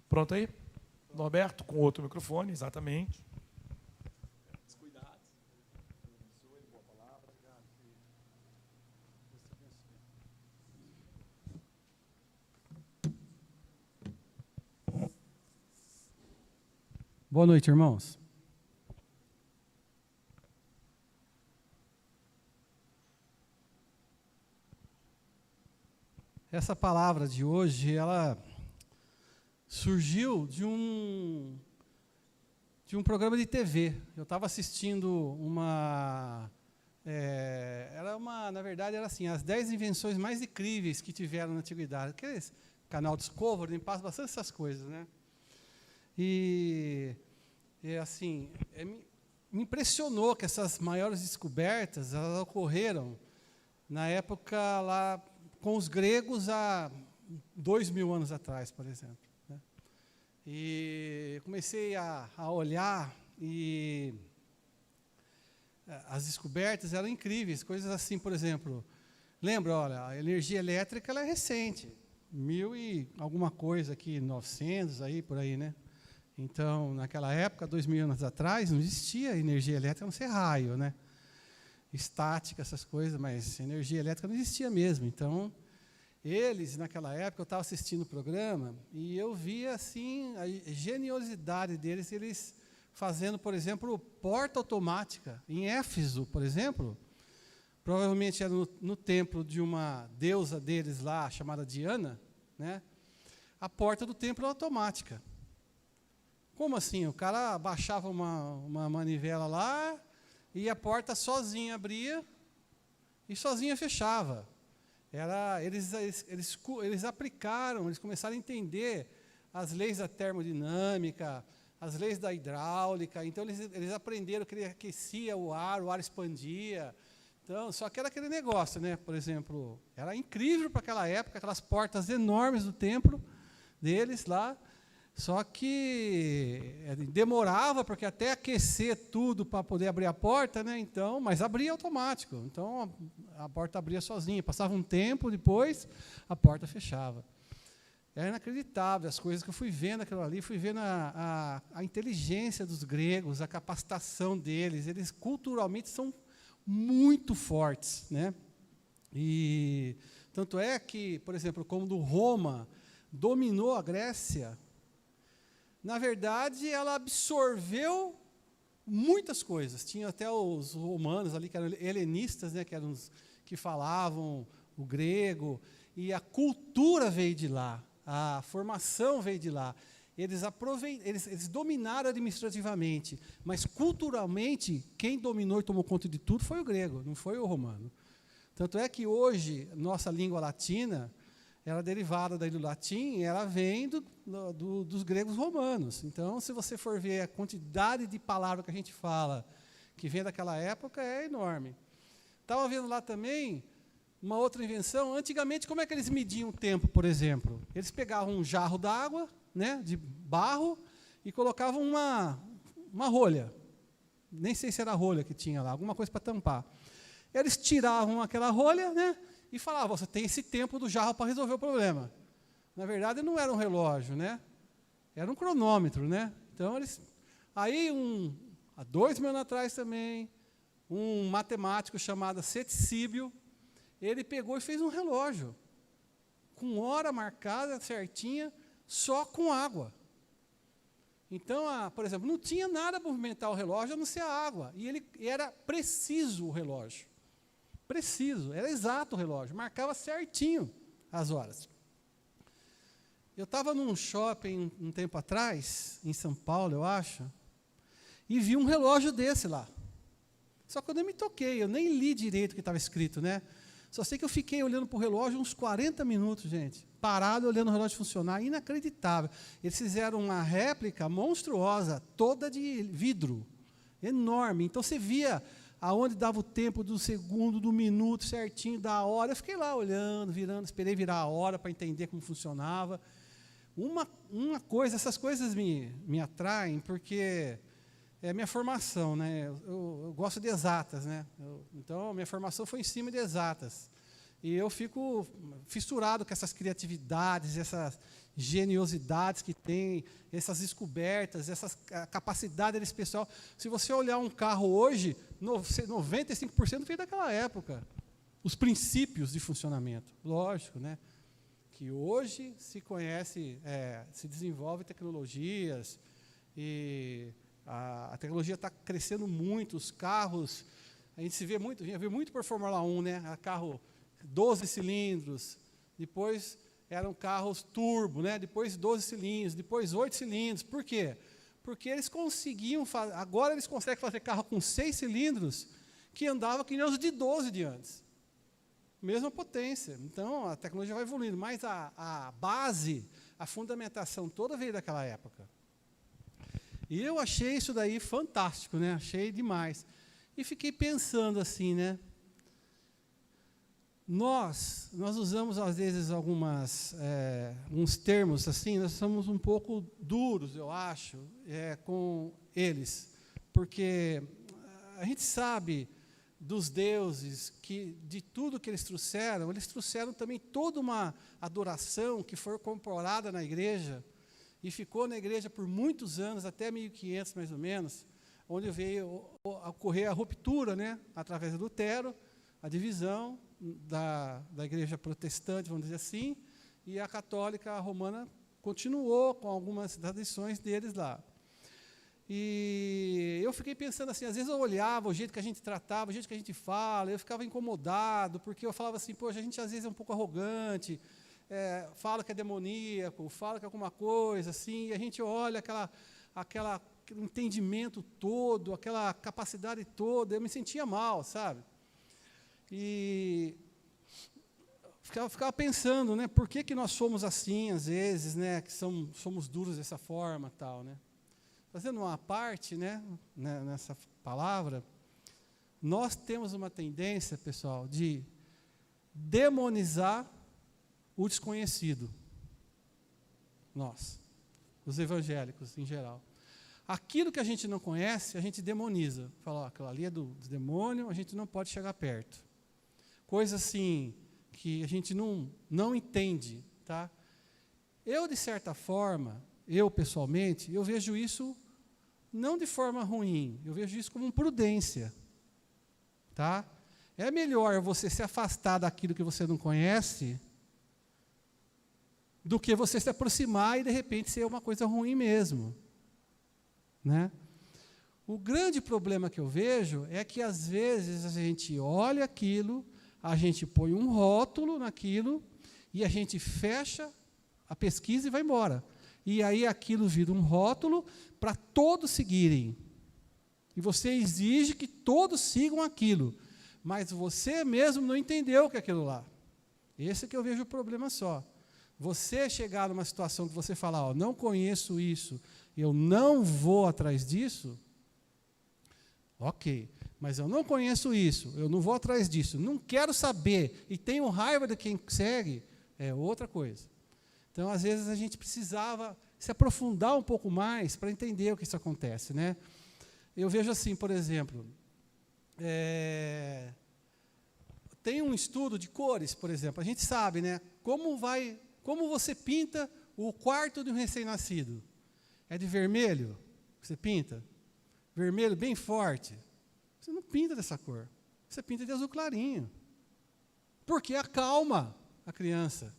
Pronto aí? Norberto, com outro microfone, exatamente. Boa noite, irmãos. Essa palavra de hoje, ela surgiu de um programa de TV. Eu estava assistindo na verdade, era assim, as 10 invenções mais incríveis que tiveram na antiguidade. Aqueles canal Discovery, passa bastante essas coisas, né? E assim, me impressionou que essas maiores descobertas, elas ocorreram na época lá com os gregos há 2000 anos atrás, por exemplo, né? E comecei a olhar e as descobertas eram incríveis, coisas assim, por exemplo, lembra, olha, a energia elétrica ela é recente, 1000 e alguma coisa aqui, 900 aí, por aí, né? Então, naquela época, 2000 anos atrás, não existia energia elétrica, a não ser raio, né? Estática, essas coisas, mas energia elétrica não existia mesmo. Então, eles, naquela época, eu estava assistindo o programa e eu via, assim, a geniosidade deles, eles fazendo, por exemplo, porta automática. Em Éfeso, por exemplo, provavelmente era no templo de uma deusa deles lá, chamada Diana, né? A porta do templo era automática. Como assim? O cara baixava uma manivela lá e a porta sozinha abria e sozinha fechava. Eles aplicaram, eles começaram a entender as leis da termodinâmica, as leis da hidráulica. Então, eles aprenderam que ele aquecia o ar expandia. Então, só que era aquele negócio, né? Por exemplo, era incrível para aquela época, aquelas portas enormes do templo deles lá. Só que demorava, porque até aquecer tudo para poder abrir a porta, né? Então, mas abria automático. Então, a porta abria sozinha. Passava um tempo, depois a porta fechava. Era inacreditável as coisas que eu fui vendo aquilo ali, fui vendo a inteligência dos gregos, a capacitação deles. Eles culturalmente são muito fortes, né? E tanto é que, por exemplo, quando Roma dominou a Grécia, na verdade, ela absorveu muitas coisas. Tinha até os romanos ali, que eram helenistas, né, que eram os que falavam o grego, e a cultura veio de lá, a formação veio de lá. Eles dominaram administrativamente, mas culturalmente, quem dominou e tomou conta de tudo foi o grego, não foi o romano. Tanto é que hoje, nossa língua latina, ela é derivada daí do latim, e ela vem dos gregos romanos. Então, se você for ver a quantidade de palavras que a gente fala, que vem daquela época, é enorme. Estava vendo lá também uma outra invenção. Antigamente, como é que eles mediam o tempo, por exemplo? Eles pegavam um jarro d'água, né, de barro, e colocavam uma rolha. Nem sei se era a rolha que tinha lá, alguma coisa para tampar. Eles tiravam aquela rolha, né, e falavam, você tem esse tempo do jarro para resolver o problema. Na verdade, não era um relógio, né? Era um cronômetro, né? Então, aí, há 2000 anos atrás também, um matemático chamado Ctesíbio, ele pegou e fez um relógio, com hora marcada, certinha, só com água. Então, por exemplo, não tinha nada para movimentar o relógio, a não ser a água. E era preciso o relógio. Preciso, era exato o relógio, marcava certinho as horas. Eu estava num shopping um tempo atrás, em São Paulo, eu acho, e vi um relógio desse lá. Só que eu nem me toquei, eu nem li direito o que estava escrito, né? Só sei que eu fiquei olhando para o relógio uns 40 minutos, gente, parado olhando o relógio funcionar, inacreditável. Eles fizeram uma réplica monstruosa, toda de vidro, enorme. Então, você via aonde dava o tempo do segundo, do minuto, certinho, da hora. Eu fiquei lá olhando, virando, esperei virar a hora para entender como funcionava. Uma coisa, essas coisas me atraem, porque é a minha formação, né? Eu gosto de exatas, né? Então, a minha formação foi em cima de exatas. E eu fico fissurado com essas criatividades, essas geniosidades que tem, essas descobertas, a capacidade desse pessoal. Se você olhar um carro hoje, 95% veio daquela época. Os princípios de funcionamento, lógico, né? Que hoje se conhece, se desenvolve tecnologias, e a tecnologia está crescendo muito, os carros, a gente vê muito por Fórmula 1, né? Carro 12 cilindros, depois eram carros turbo, né? Depois 12 cilindros, depois 8 cilindros. Por quê? Porque eles conseguiam, agora eles conseguem fazer carro com 6 cilindros que andava que nem os de 12 de antes. Mesma potência. Então, a tecnologia vai evoluindo, mas a base, a fundamentação toda veio daquela época. E eu achei isso daí fantástico, né? Achei demais. E fiquei pensando assim, né? Nós usamos, às vezes, alguns termos assim, nós somos um pouco duros, eu acho, com eles, porque a gente sabe dos deuses, de tudo que eles trouxeram também toda uma adoração que foi incorporada na igreja, e ficou na igreja por muitos anos, até 1500 mais ou menos, onde veio a ocorrer a ruptura, né, através de Lutero, a divisão da igreja protestante, vamos dizer assim, e a católica romana continuou com algumas tradições deles lá. E eu fiquei pensando assim, às vezes eu olhava o jeito que a gente tratava, o jeito que a gente fala, eu ficava incomodado, porque eu falava assim, poxa, a gente às vezes é um pouco arrogante, fala que é demoníaco, fala que é alguma coisa, assim, e a gente olha aquele entendimento todo, aquela capacidade toda, eu me sentia mal, sabe? E ficava pensando, né, por que nós somos assim, às vezes, né, que somos duros dessa forma, tal, né? Fazendo uma parte, né, nessa palavra, nós temos uma tendência, pessoal, de demonizar o desconhecido. Nós, os evangélicos em geral. Aquilo que a gente não conhece, a gente demoniza. Fala, aquilo ali é do demônio, a gente não pode chegar perto. Coisa assim, que a gente não entende, tá? Eu, de certa forma, pessoalmente, eu vejo isso não de forma ruim, eu vejo isso como prudência, tá? É melhor você se afastar daquilo que você não conhece do que você se aproximar e, de repente, ser uma coisa ruim mesmo, né? O grande problema que eu vejo é que, às vezes, a gente olha aquilo, a gente põe um rótulo naquilo e a gente fecha a pesquisa e vai embora. E aí aquilo vira um rótulo para todos seguirem. E você exige que todos sigam aquilo, mas você mesmo não entendeu o que é aquilo lá. Esse é que eu vejo o problema só. Você chegar numa situação que você fala, ó, não conheço isso, eu não vou atrás disso, ok. Mas eu não conheço isso, eu não vou atrás disso, não quero saber, e tenho raiva de quem segue, é outra coisa. Então, às vezes, a gente precisava se aprofundar um pouco mais para entender o que isso acontece, né? Eu vejo assim, por exemplo, tem um estudo de cores, por exemplo, a gente sabe, né, como você pinta o quarto de um recém-nascido. É de vermelho que você pinta? Vermelho bem forte. Você não pinta dessa cor, você pinta de azul clarinho, porque acalma a criança,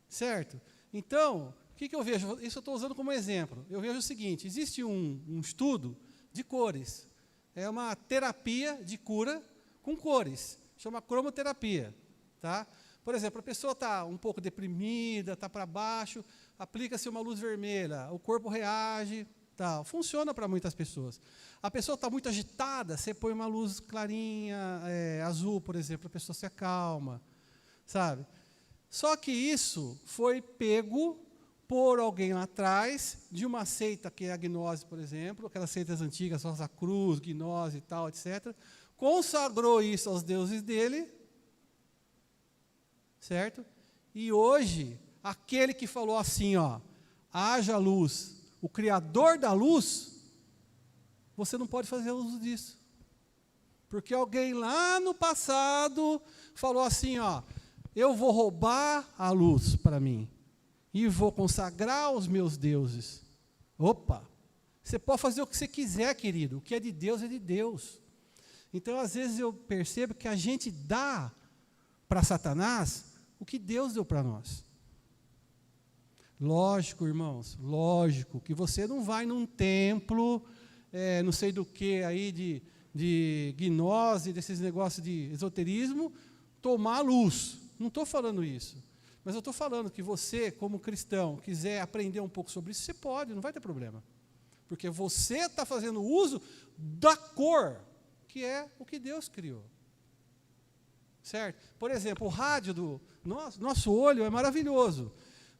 certo? Então, o que eu vejo? Isso eu estou usando como exemplo. Eu vejo o seguinte, existe um estudo de cores, é uma terapia de cura com cores, chama cromoterapia, tá? Por exemplo, a pessoa está um pouco deprimida, está para baixo, aplica-se uma luz vermelha, o corpo reage, tal. Funciona para muitas pessoas. A pessoa está muito agitada, você põe uma luz clarinha, azul, por exemplo, a pessoa se acalma, sabe? Só que isso foi pego por alguém lá atrás, de uma seita que é a gnose, por exemplo, aquelas seitas antigas, Rosa Cruz, gnose e tal, etc., consagrou isso aos deuses dele, certo? E hoje, aquele que falou assim, ó, haja luz, o Criador da luz, você não pode fazer uso disso. Porque alguém lá no passado falou assim, ó, eu vou roubar a luz para mim e vou consagrar os meus deuses. Opa! Você pode fazer o que você quiser, querido. O que é de Deus é de Deus. Então, às vezes, eu percebo que a gente dá para Satanás o que Deus deu para nós. Lógico, irmãos, lógico, que você não vai num templo, não sei do que aí, de gnose, desses negócios de esoterismo, tomar luz. Não estou falando isso. Mas eu estou falando que você, como cristão, quiser aprender um pouco sobre isso, você pode, não vai ter problema. Porque você está fazendo uso da cor, que é o que Deus criou. Certo? Por exemplo, o rádio do nosso olho é maravilhoso.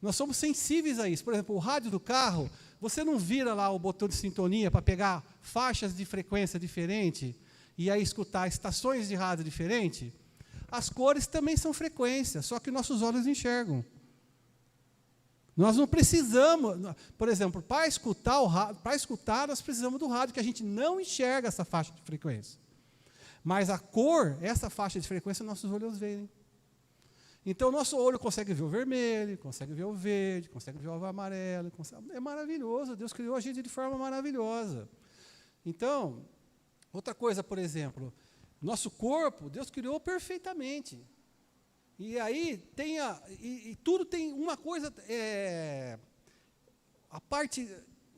Nós somos sensíveis a isso. Por exemplo, o rádio do carro, você não vira lá o botão de sintonia para pegar faixas de frequência diferente e aí escutar estações de rádio diferente? As cores também são frequências, só que nossos olhos enxergam. Nós não precisamos, por exemplo, para escutar nós precisamos do rádio, que a gente não enxerga essa faixa de frequência. Mas a cor, essa faixa de frequência, nossos olhos veem. Então, nosso olho consegue ver o vermelho, consegue ver o verde, consegue ver o amarelo. É maravilhoso, Deus criou a gente de forma maravilhosa. Então, outra coisa, por exemplo, nosso corpo, Deus criou perfeitamente. E aí, tudo tem uma coisa, a parte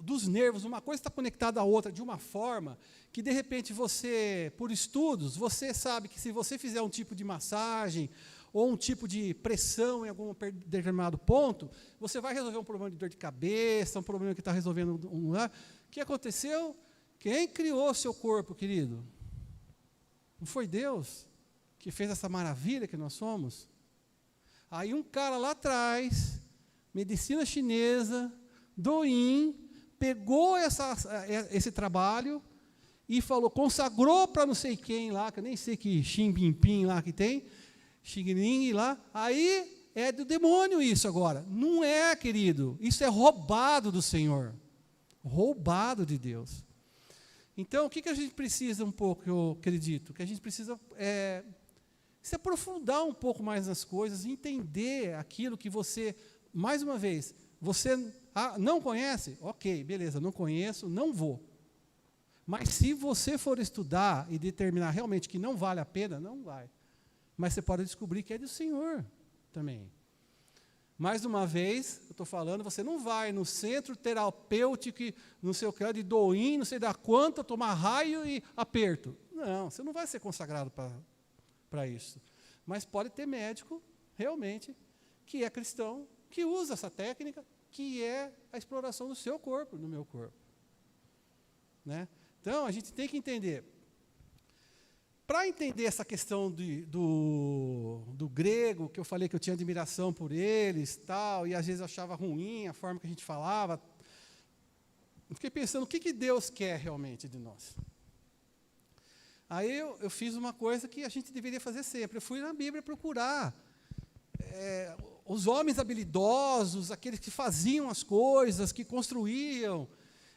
dos nervos, uma coisa está conectada à outra de uma forma que, de repente, você, por estudos, você sabe que se você fizer um tipo de massagem ou um tipo de pressão em algum determinado ponto, você vai resolver um problema de dor de cabeça, um problema que está resolvendo um lá. O que aconteceu? Quem criou o seu corpo, querido? Não foi Deus que fez essa maravilha que nós somos? Aí um cara lá atrás, medicina chinesa, Douyin, pegou esse trabalho e falou, consagrou para não sei quem lá, que eu nem sei que Xi Jinping lá que tem, Xi Jinping lá, aí é do demônio isso agora. Não é, querido, isso é roubado do Senhor, roubado de Deus. Então, o que a gente precisa um pouco, eu acredito? Que a gente precisa se aprofundar um pouco mais nas coisas, entender aquilo que você, mais uma vez, você não conhece? Ok, beleza, não conheço, não vou. Mas se você for estudar e determinar realmente que não vale a pena, não vai. Mas você pode descobrir que é do Senhor também. Mais uma vez, eu estou falando, você não vai no centro terapêutico, não sei o que, de Douyin, não sei da quanto, tomar raio e aperto. Não, você não vai ser consagrado para isso. Mas pode ter médico, realmente, que é cristão, que usa essa técnica, que é a exploração do seu corpo, no meu corpo. Né? Então, a gente tem que entender. Para entender essa questão do grego, que eu falei que eu tinha admiração por eles, tal, e às vezes eu achava ruim a forma que a gente falava, eu fiquei pensando, o que Deus quer realmente de nós? Aí eu fiz uma coisa que a gente deveria fazer sempre. Eu fui na Bíblia procurar os homens habilidosos, aqueles que faziam as coisas, que construíam.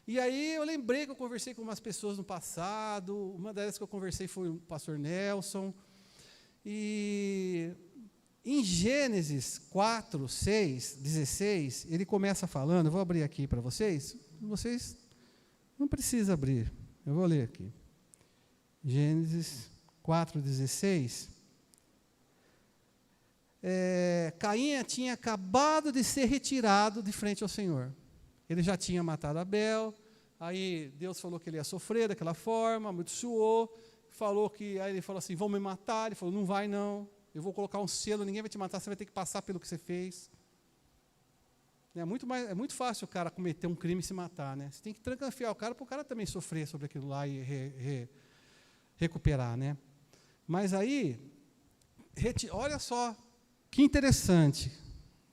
E aí eu lembrei que eu conversei com umas pessoas no passado, uma delas que eu conversei foi o pastor Nelson, e em Gênesis 4, 6, 16, ele começa falando, eu vou abrir aqui para vocês não precisam abrir, eu vou ler aqui. Gênesis 4, 16. Caim tinha acabado de ser retirado de frente ao Senhor. Ele já tinha matado Abel, aí Deus falou que ele ia sofrer daquela forma, amaldiçoou, aí ele falou assim, vão me matar, ele falou, não vai não, eu vou colocar um selo, ninguém vai te matar, você vai ter que passar pelo que você fez. É muito fácil o cara cometer um crime e se matar, né? Você tem que trancafiar o cara para o cara também sofrer sobre aquilo lá e recuperar, né? Mas aí, olha só, que interessante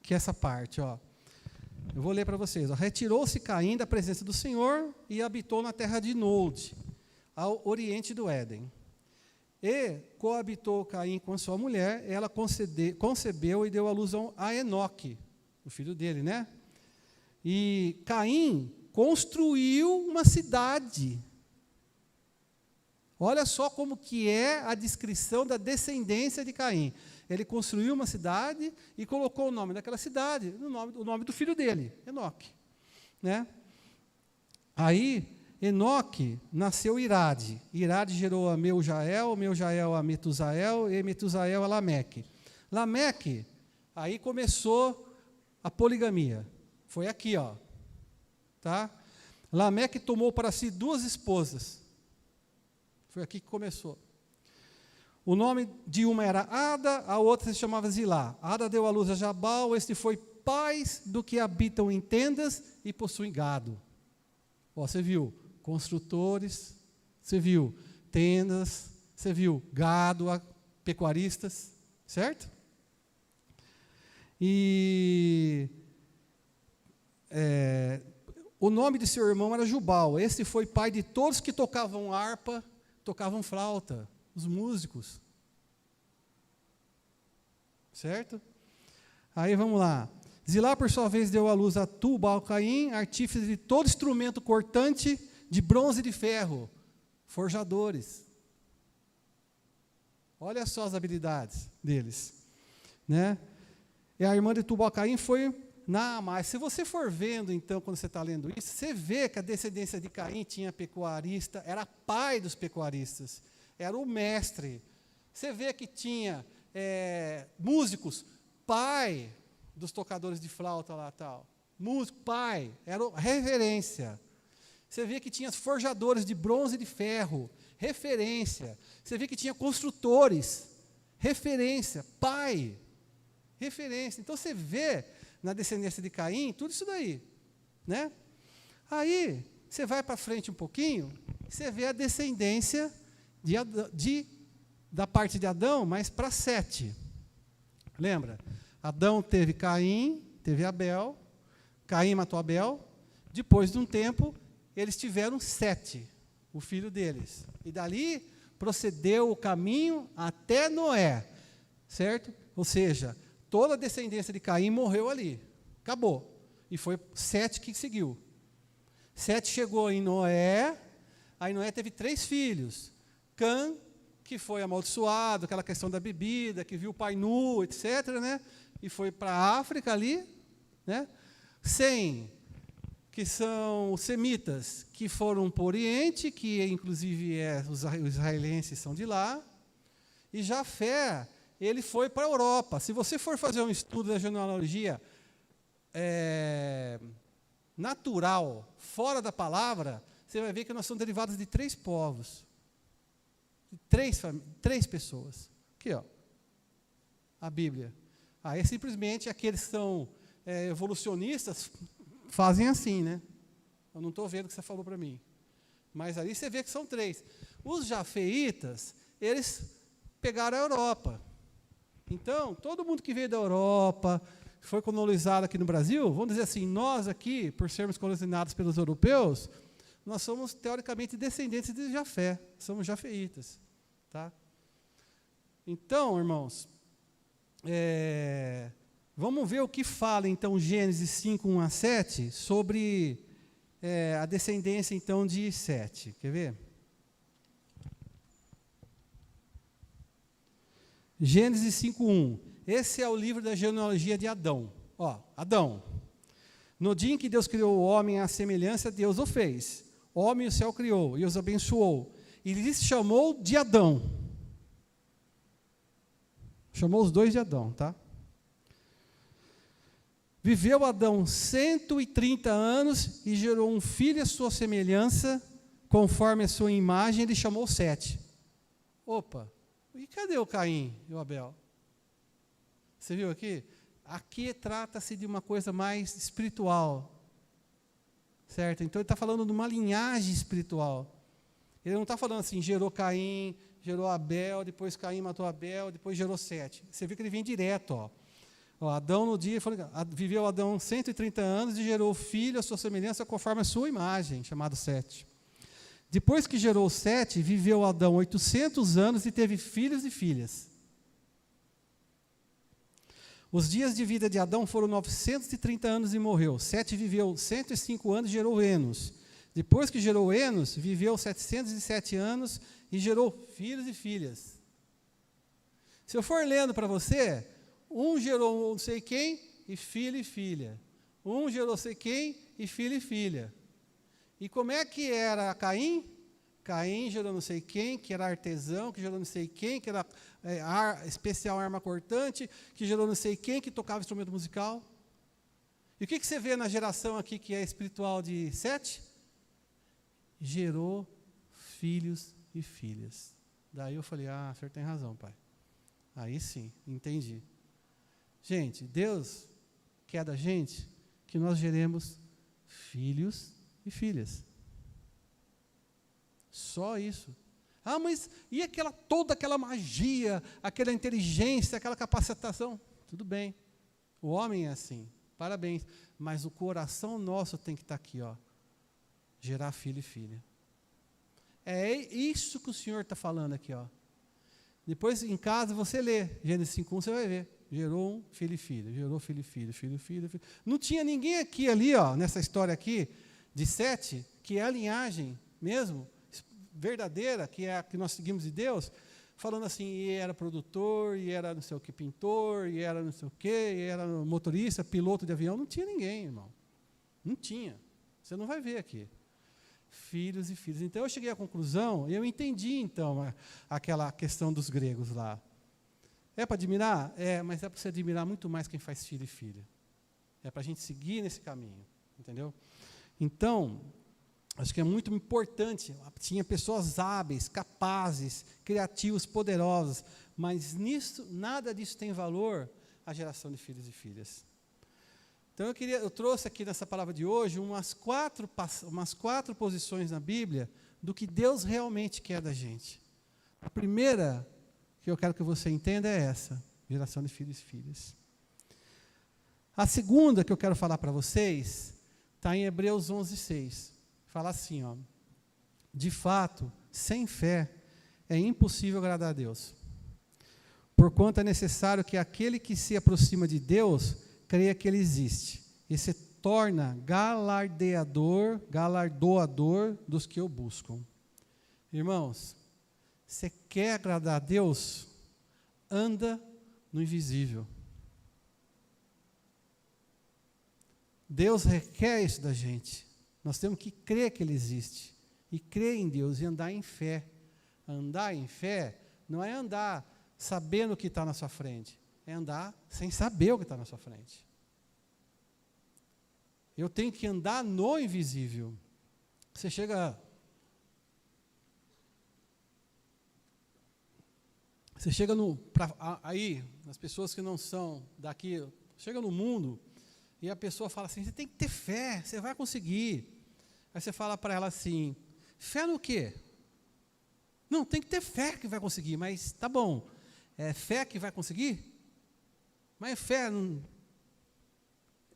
que essa parte, ó. Eu vou ler para vocês. Retirou-se Caim da presença do Senhor e habitou na terra de Nod, ao oriente do Éden. E coabitou Caim com a sua mulher, ela concebeu e deu à luz a Enoque, o filho dele, né? E Caim construiu uma cidade Olha só como que é a descrição da descendência de Caim. Ele construiu uma cidade e colocou o nome daquela cidade, o nome do filho dele, Enoque. Né? Aí, Enoque nasceu Irade. Irade gerou a Meujael, Meujael a Metusael, e Metusael a Lameque. Lameque, aí começou a poligamia. Foi aqui, ó. Tá? Lameque tomou para si 2 esposas. Foi aqui que começou. O nome de uma era Ada, a outra se chamava Zilá. Ada deu à luz a Jabal, este foi pai do que habitam em tendas e possuem gado. Ó, você viu construtores, você viu tendas, você viu gado, pecuaristas, certo? E o nome de seu irmão era Jubal. Este foi pai de todos que tocavam harpa, tocavam flauta, os músicos. Certo? Aí vamos lá. Zilá, por sua vez, deu à luz a Tubal-Caim, artífice de todo instrumento cortante de bronze e de ferro, forjadores. Olha só as habilidades deles. Né? E a irmã de Tubal-Caim foi Naamá. Se você for vendo, então, quando você está lendo isso, você vê que a descendência de Caim tinha pecuarista, era pai dos pecuaristas, era o mestre. Você vê que tinha músicos, pai dos tocadores de flauta lá tal. Músico, pai, era referência. Você vê que tinha forjadores de bronze e de ferro, referência. Você vê que tinha construtores, referência, pai, referência. Então você vê na descendência de Caim tudo isso daí, né? Aí você vai para frente um pouquinho, você vê a descendência da parte de Adão, mas para Sete. Lembra? Adão teve Caim, teve Abel, Caim matou Abel, depois de um tempo, eles tiveram Sete, o filho deles. E dali procedeu o caminho até Noé, certo? Ou seja, toda a descendência de Caim morreu ali, acabou. E foi Sete que seguiu. Sete chegou em Noé, aí Noé teve 3 filhos. Cã, que foi amaldiçoado, aquela questão da bebida, que viu o pai nu, etc., né? E foi para a África ali, né? Sem, que são os semitas, que foram para o Oriente, que inclusive os israelenses são de lá, e Jafé, ele foi para a Europa. Se você for fazer um estudo da genealogia natural, fora da palavra, você vai ver que nós somos derivados de 3 povos, de 3 pessoas. Aqui, ó, a Bíblia. Aí simplesmente aqueles que são evolucionistas fazem assim, né? Eu não estou vendo o que você falou para mim. Mas ali você vê que são 3. Os jafeitas, eles pegaram a Europa. Então, todo mundo que veio da Europa, foi colonizado aqui no Brasil, vamos dizer assim, nós aqui, por sermos colonizados pelos europeus, nós somos, teoricamente, descendentes de Jafé, somos jafeitas. Tá? Então, irmãos, vamos ver o que fala, então, Gênesis 5, 1 a 7, sobre a descendência, então, de Sete. Quer ver? Gênesis 5:1. Esse é o livro da genealogia de Adão. Ó, Adão. No dia em que Deus criou o homem à semelhança, Deus o fez. O homem e o céu criou e os abençoou. E lhes chamou de Adão. Chamou os 2 de Adão, tá? Viveu Adão 130 anos e gerou um filho à sua semelhança, conforme a sua imagem, ele chamou Sete. Opa! E cadê o Caim e o Abel? Você viu aqui? Aqui trata-se de uma coisa mais espiritual. Certo? Então ele está falando de uma linhagem espiritual. Ele não está falando assim, gerou Caim, gerou Abel, depois Caim matou Abel, depois gerou Sete. Você viu que ele vem direto. Ó, Adão no dia, viveu Adão 130 anos e gerou filho à sua semelhança, conforme a sua imagem, chamado Sete. Depois que gerou Sete, viveu Adão 800 anos e teve filhos e filhas. Os dias de vida de Adão foram 930 anos e morreu. Sete viveu 105 anos e gerou Enos. Depois que gerou Enos, viveu 707 anos e gerou filhos e filhas. Se eu for lendo para você, um gerou não sei quem e filho e filha. Um gerou não sei quem e filho e filha. E como é que era Caim? Caim gerou não sei quem, que era artesão, que gerou não sei quem, que era especial arma cortante, que gerou não sei quem, que tocava instrumento musical. E o que você vê na geração aqui que é espiritual de Sete? Gerou filhos e filhas. Daí eu falei, o senhor tem razão, pai. Aí sim, entendi. Gente, Deus quer da gente que nós geremos filhos e filhas. Só isso. Mas e toda aquela magia, aquela inteligência, aquela capacitação? Tudo bem. O homem é assim. Parabéns. Mas o coração nosso tem que estar aqui, ó. Gerar filho e filha. É isso que o Senhor está falando aqui, ó. Depois, em casa, você lê Gênesis 5:1, você vai ver. Gerou um filho e filha, gerou filho e filho, filho e filho. Não tinha ninguém aqui, ali, ó, nessa história aqui, de Sete, que é a linhagem mesmo, verdadeira, que é a que nós seguimos de Deus, falando assim, e era produtor, e era não sei o que, pintor, e era não sei o que, e era motorista, piloto de avião. Não tinha ninguém, irmão. Não tinha. Você não vai ver aqui. Filhos e filhas. Então, eu cheguei à conclusão, eu entendi, então, aquela questão dos gregos lá. É para admirar? É, mas é para você admirar muito mais quem faz filho e filha. É para a gente seguir nesse caminho, entendeu? Então, acho que é muito importante, tinha pessoas hábeis, capazes, criativos, poderosos, mas nisso, nada disso tem valor à geração de filhos e filhas. Então, eu trouxe aqui nessa palavra de hoje umas quatro posições na Bíblia do que Deus realmente quer da gente. A primeira que eu quero que você entenda é essa, geração de filhos e filhas. A segunda que eu quero falar para vocês está em Hebreus 11:6. Fala assim, ó, de fato, sem fé é impossível agradar a Deus, porquanto é necessário que aquele que se aproxima de Deus creia que Ele existe e se torna galardoador dos que o buscam. Irmãos, você quer agradar a Deus? Anda no invisível. Deus requer isso da gente. Nós temos que crer que Ele existe. E crer em Deus e andar em fé. Andar em fé não é andar sabendo o que está na sua frente. É andar sem saber o que está na sua frente. Eu tenho que andar no invisível. Você chega aí, as pessoas que não são daqui, chega no mundo e a pessoa fala assim, você tem que ter fé, você vai conseguir. Aí você fala para ela assim, fé no quê? Não, tem que ter fé que vai conseguir, mas tá bom, é fé que vai conseguir? Mas fé,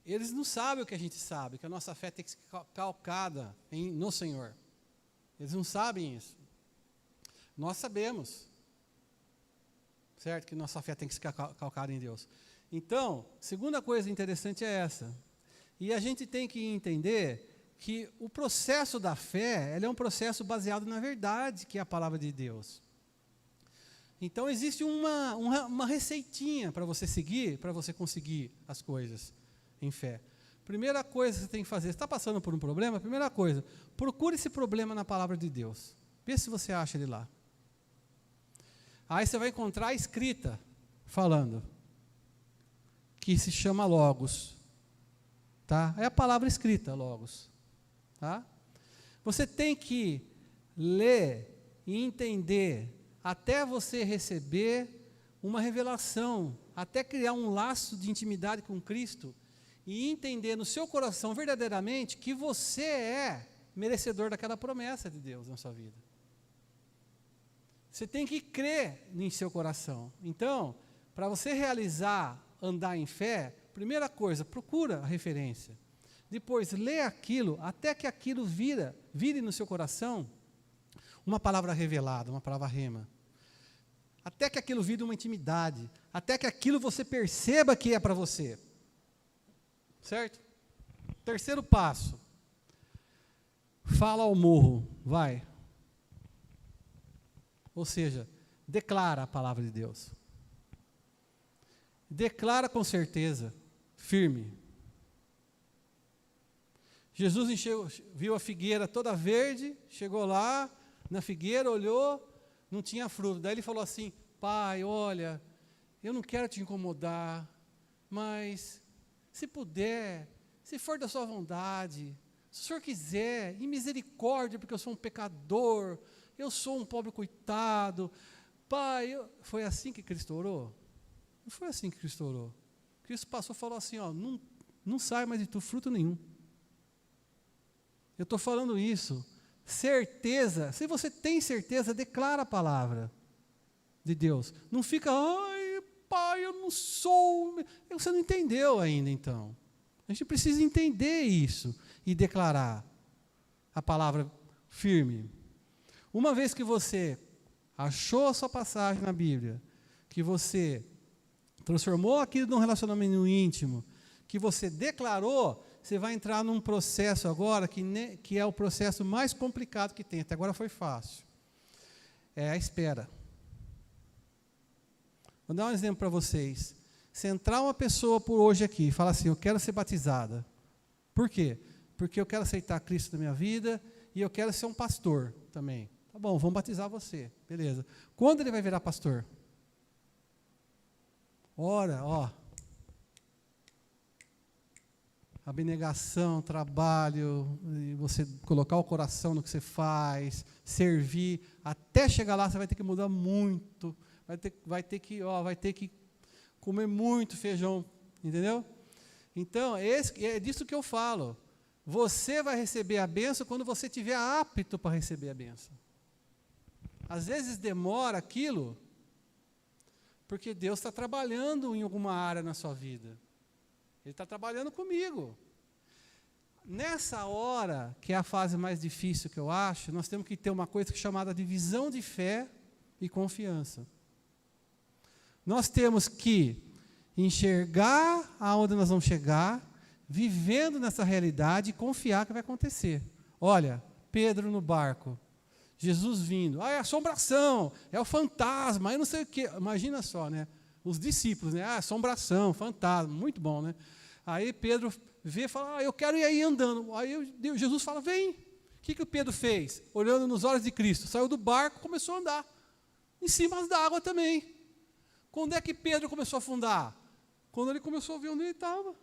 eles não sabem o que a gente sabe, que a nossa fé tem que ser calcada no Senhor. Eles não sabem isso. Nós sabemos, certo? Que nossa fé tem que ser calcada em Deus. Então, segunda coisa interessante é essa. E a gente tem que entender que o processo da fé, ele é um processo baseado na verdade, que é a palavra de Deus. Então, existe uma receitinha para você seguir, para você conseguir as coisas em fé. Primeira coisa que você tem que fazer, você está passando por um problema? Primeira coisa, procure esse problema na palavra de Deus. Vê se você acha ele lá. Aí você vai encontrar a escrita falando, que se chama Logos. Tá? É a palavra escrita, Logos. Tá? Você tem que ler e entender até você receber uma revelação, até criar um laço de intimidade com Cristo e entender no seu coração verdadeiramente que você é merecedor daquela promessa de Deus na sua vida. Você tem que crer em seu coração. Então, para você realizar, andar em fé, primeira coisa, procura a referência. Depois, lê aquilo, até que aquilo vire no seu coração uma palavra revelada, uma palavra rema. Até que aquilo vire uma intimidade. Até que aquilo você perceba que é para você. Certo? Terceiro passo. fala ao morro, vai. Ou seja, declara a palavra de Deus. Declara com certeza, firme. Jesus viu a figueira toda verde, chegou lá, na figueira, olhou, não tinha fruto. Daí ele falou assim, Pai, olha, eu não quero te incomodar, mas se puder, se for da sua vontade, se o Senhor quiser, em misericórdia, porque eu sou um pecador, eu sou um pobre coitado. Pai, foi assim que Cristo orou? Não foi assim que Cristo orou. Cristo passou e falou assim, ó, não sai mais de tu fruto nenhum. Eu estou falando isso. Certeza, se você tem certeza, declara a palavra de Deus. Não fica, ai, Pai, eu não sou. Você não entendeu ainda, então. A gente precisa entender isso e declarar a palavra firme. Uma vez que você achou a sua passagem na Bíblia, que você transformou aquilo num relacionamento íntimo, que você declarou, você vai entrar num processo agora que é o processo mais complicado que tem. Até agora foi fácil. É a espera. Vou dar um exemplo para vocês. Se entrar uma pessoa por hoje aqui e falar assim, eu quero ser batizada. Por quê? Porque eu quero aceitar Cristo na minha vida e eu quero ser um pastor também. Tá bom, vamos batizar você. Beleza. Quando ele vai virar pastor? Ora, ó. Abnegação, trabalho, você colocar o coração no que você faz, servir, até chegar lá você vai ter que mudar muito, vai ter que comer muito feijão, entendeu? Então, é disso que eu falo. Você vai receber a bênção quando você estiver apto para receber a bênção. Às vezes demora aquilo, porque Deus está trabalhando em alguma área na sua vida. Ele está trabalhando comigo. Nessa hora, que é a fase mais difícil que eu acho, nós temos que ter uma coisa chamada de visão de fé e confiança. Nós temos que enxergar aonde nós vamos chegar, vivendo nessa realidade e confiar que vai acontecer. Olha, Pedro no barco, Jesus vindo, é assombração, é o fantasma, eu não sei o quê. Imagina só, né? Os discípulos, né? Assombração, fantasma, muito bom, né? Aí Pedro vê e fala, eu quero ir aí andando. Aí Jesus fala, vem. O que o Pedro fez? Olhando nos olhos de Cristo, saiu do barco, começou a andar. Em cima da água também. Quando é que Pedro começou a afundar? Quando ele começou a ver onde ele estava.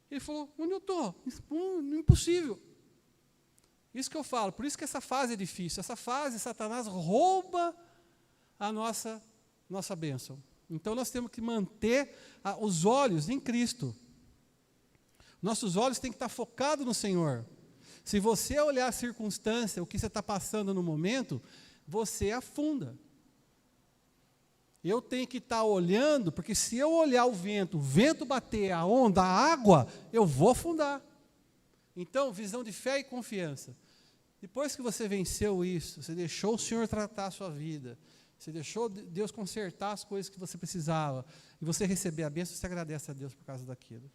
Ele falou, onde eu estou? Impossível. Isso que eu falo, por isso que essa fase é difícil. Essa fase, Satanás rouba a nossa bênção. Então nós temos que manter os olhos em Cristo. Nossos olhos têm que estar focados no Senhor. Se você olhar a circunstância, o que você está passando no momento, você afunda. Eu tenho que estar olhando, porque se eu olhar o vento bater, a onda, a água, eu vou afundar. Então, visão de fé e confiança. Depois que você venceu isso, você deixou o Senhor tratar a sua vida, você deixou Deus consertar as coisas que você precisava, e você receber a bênção, você agradece a Deus por causa daquilo.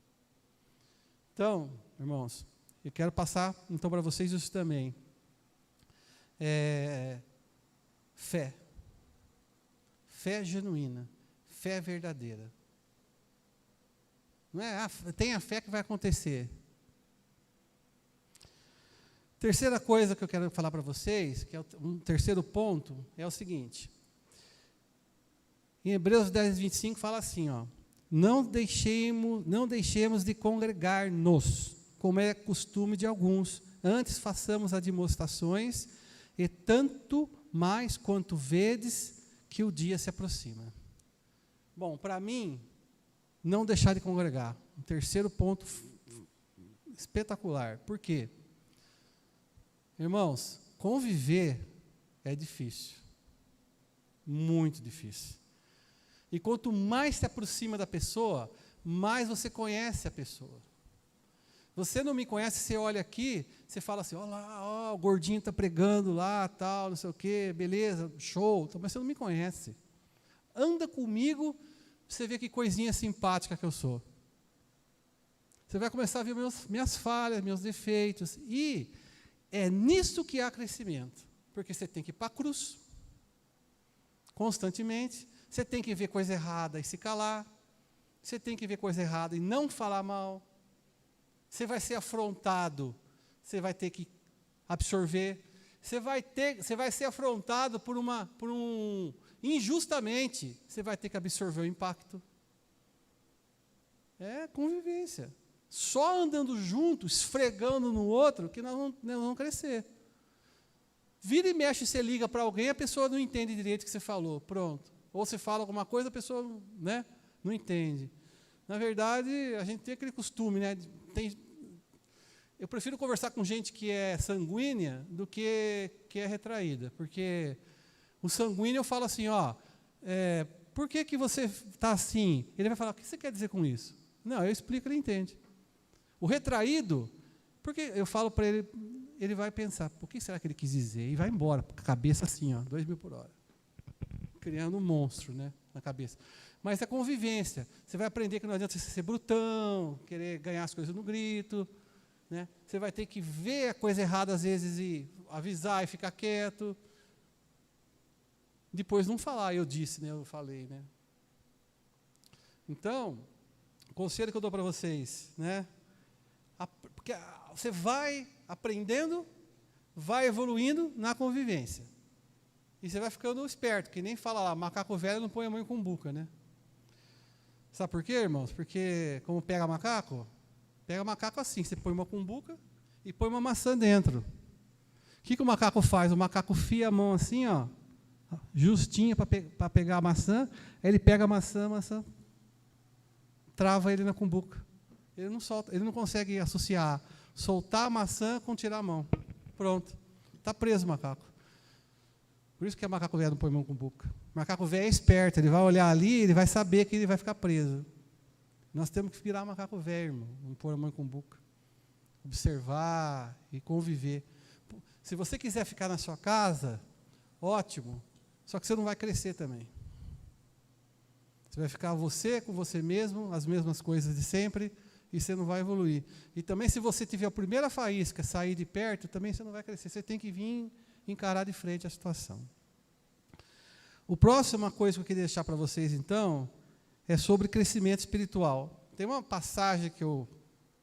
Então, irmãos, eu quero passar então para vocês isso também. Fé. Fé genuína, fé verdadeira. Não é, tenha fé que vai acontecer. Terceira coisa que eu quero falar para vocês, que é um terceiro ponto, é o seguinte. Em Hebreus 10, 25 fala assim, ó, não deixemos de congregar-nos, como é costume de alguns, antes façamos admoestações, e tanto mais quanto vedes que o dia se aproxima. Bom, para mim, não deixar de congregar. Um terceiro ponto espetacular. Por quê? Irmãos, conviver é difícil. Muito difícil. E quanto mais se aproxima da pessoa, mais você conhece a pessoa. Você não me conhece, você olha aqui, você fala assim, olha lá, o gordinho está pregando lá, tal, não sei o quê, beleza, show, mas você não me conhece. Anda comigo, você vê que coisinha simpática que eu sou. Você vai começar a ver minhas falhas, meus defeitos. E é nisso que há crescimento. Porque você tem que ir para a cruz, constantemente. Você tem que ver coisa errada e se calar. Você tem que ver coisa errada e não falar mal. Você vai ser afrontado, você vai ter que absorver. Você vai ser afrontado injustamente, você vai ter que absorver o impacto. É convivência. Só andando junto, esfregando no outro, que nós vamos crescer. Vira e mexe, você liga para alguém, a pessoa não entende direito o que você falou, pronto. Ou você fala alguma coisa, a pessoa, né, não entende. Na verdade, a gente tem aquele costume, né? Eu prefiro conversar com gente que é sanguínea do que é retraída, porque o sanguíneo eu falo assim, por que você está assim? Ele vai falar, o que você quer dizer com isso? Não, eu explico, ele entende. O retraído, porque eu falo para ele, ele vai pensar, o que será que ele quis dizer? E vai embora, com a cabeça assim, 2.000 por hora. Criando um monstro, né, na cabeça. Mas é convivência. Você vai aprender que não adianta você ser brutão, querer ganhar as coisas no grito, né? Você vai ter que ver a coisa errada às vezes e avisar e ficar quieto. Depois não falar, eu disse, né? Eu falei, né? Então, o conselho que eu dou para vocês, né? Porque você vai aprendendo, vai evoluindo na convivência. E você vai ficando esperto, que nem fala lá, macaco velho não põe a mão em cumbuca, né? Sabe por quê, irmãos? Porque, como pega macaco assim, você põe uma cumbuca e põe uma maçã dentro. O que o macaco faz? O macaco fia a mão assim, justinha para pegar a maçã, aí ele pega a maçã trava ele na cumbuca. Ele não solta, ele não consegue associar, soltar a maçã com tirar a mão. Pronto, está preso o macaco. Por isso que o macaco velho não põe mão com cumbuca. O macaco velho é esperto, ele vai olhar ali, ele vai saber que ele vai ficar preso. Nós temos que virar macaco velho, irmão, não pôr a mão com cumbuca. Observar e conviver. Se você quiser ficar na sua casa, ótimo, só que você não vai crescer também. Você vai ficar você com você mesmo, as mesmas coisas de sempre, e você não vai evoluir. E também se você tiver a primeira faísca, sair de perto, também você não vai crescer. Você tem que vir encarar de frente a situação. O próxima coisa que eu queria deixar para vocês, então, é sobre crescimento espiritual. Tem uma passagem que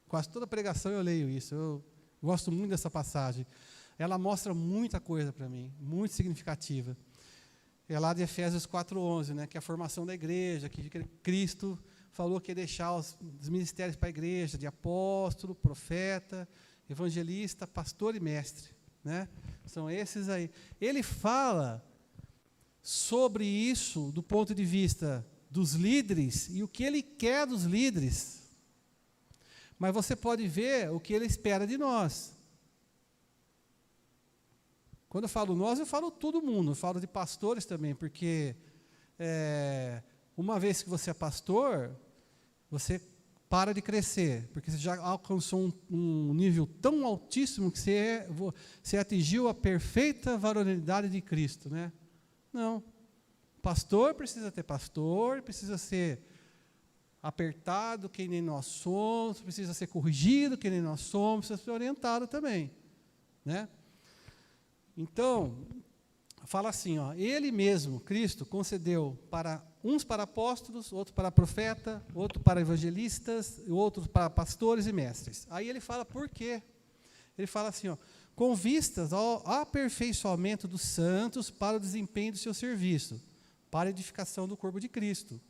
quase toda pregação eu leio isso, eu gosto muito dessa passagem. Ela mostra muita coisa para mim, muito significativa. É lá de Efésios 4:11, né, que é a formação da igreja, que Cristo falou que ia deixar os ministérios para a igreja, de apóstolo, profeta, evangelista, pastor e mestre. Né? São esses aí. Ele fala sobre isso do ponto de vista dos líderes e o que ele quer dos líderes. Mas você pode ver o que ele espera de nós. Quando eu falo nós, eu falo todo mundo, eu falo de pastores também, porque uma vez que você é pastor, você para de crescer, porque você já alcançou um nível tão altíssimo que você atingiu a perfeita varonilidade de Cristo, né? Não. Pastor precisa ter pastor, precisa ser apertado, que nem nós somos, precisa ser corrigido, que nem nós somos, precisa ser orientado também, né? Então, fala assim, ele mesmo, Cristo, concedeu uns para apóstolos, outros para profeta, outros para evangelistas, outros para pastores e mestres. Aí ele fala por quê. Ele fala assim, com vistas ao aperfeiçoamento dos santos para o desempenho do seu serviço, para a edificação do corpo de Cristo,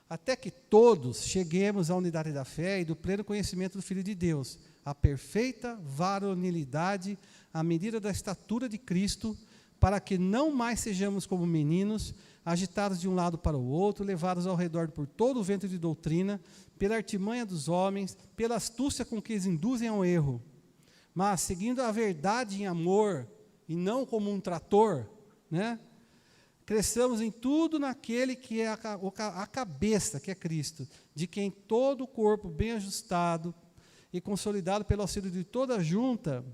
até que todos cheguemos à unidade da fé e do pleno conhecimento do Filho de Deus, a perfeita varonilidade, à medida da estatura de Cristo, para que não mais sejamos como meninos, agitados de um lado para o outro, levados ao redor por todo o vento de doutrina, pela artimanha dos homens, pela astúcia com que eles induzem ao erro, mas seguindo a verdade em amor, e não como um trator, né? Cresçamos em tudo naquele que é a cabeça, que é Cristo, de quem todo o corpo bem ajustado e consolidado pelo auxílio de toda a junta,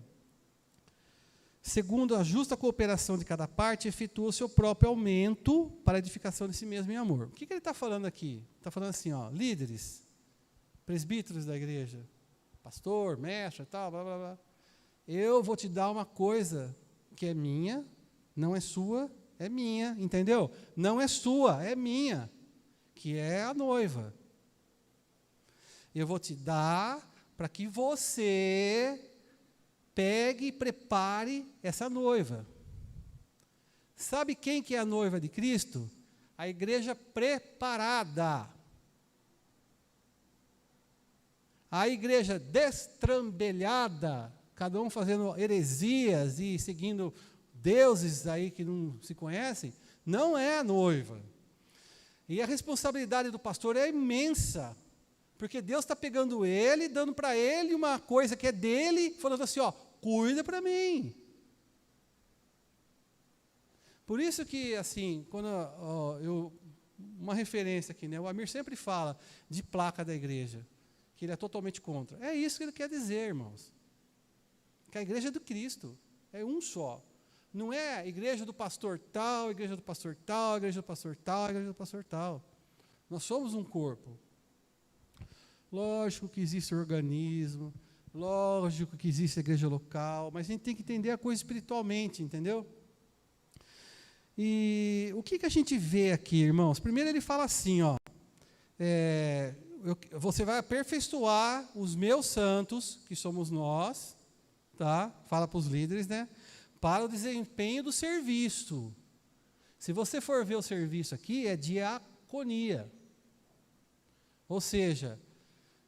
segundo a justa cooperação de cada parte, efetua o seu próprio aumento para a edificação de si mesmo em amor. O que ele está falando aqui? Está falando assim, líderes, presbíteros da igreja, pastor, mestre, tal, blá, blá, blá. Eu vou te dar uma coisa que é minha, não é sua, é minha, entendeu? Não é sua, é minha, que é a noiva. Eu vou te dar para que você pegue e prepare essa noiva. Sabe quem que é a noiva de Cristo? A igreja preparada. A igreja destrambelhada, cada um fazendo heresias e seguindo deuses aí que não se conhecem, não é a noiva. E a responsabilidade do pastor é imensa, porque Deus está pegando ele, dando para ele uma coisa que é dele, falando assim, ó, cuida para mim. Por isso que, assim, quando uma referência aqui, né, o Amir sempre fala de placa da igreja, que ele é totalmente contra. É isso que ele quer dizer, irmãos. Que a igreja é do Cristo, é um só. Não é a igreja do pastor tal, a igreja do pastor tal, a igreja do pastor tal, a igreja do pastor tal. Nós somos um corpo. Lógico que existe organismo, lógico que existe a igreja local, mas a gente tem que entender a coisa espiritualmente, entendeu? E o que a gente vê aqui, irmãos? Primeiro ele fala assim, ó, você vai aperfeiçoar os meus santos, que somos nós, tá? Fala para os líderes, né? Para o desempenho do serviço. Se você for ver o serviço aqui, é diaconia. Ou seja,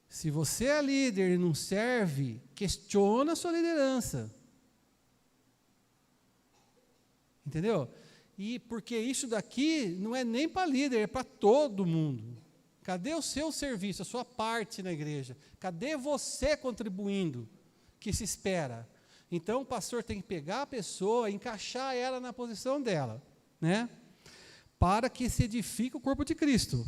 se você é líder e não serve, questiona a sua liderança. Entendeu? E porque isso daqui não é nem para líder, é para todo mundo. Cadê o seu serviço, a sua parte na igreja? Cadê você contribuindo? Que se espera? Então, o pastor tem que pegar a pessoa, encaixar ela na posição dela, né? Para que se edifique o corpo de Cristo.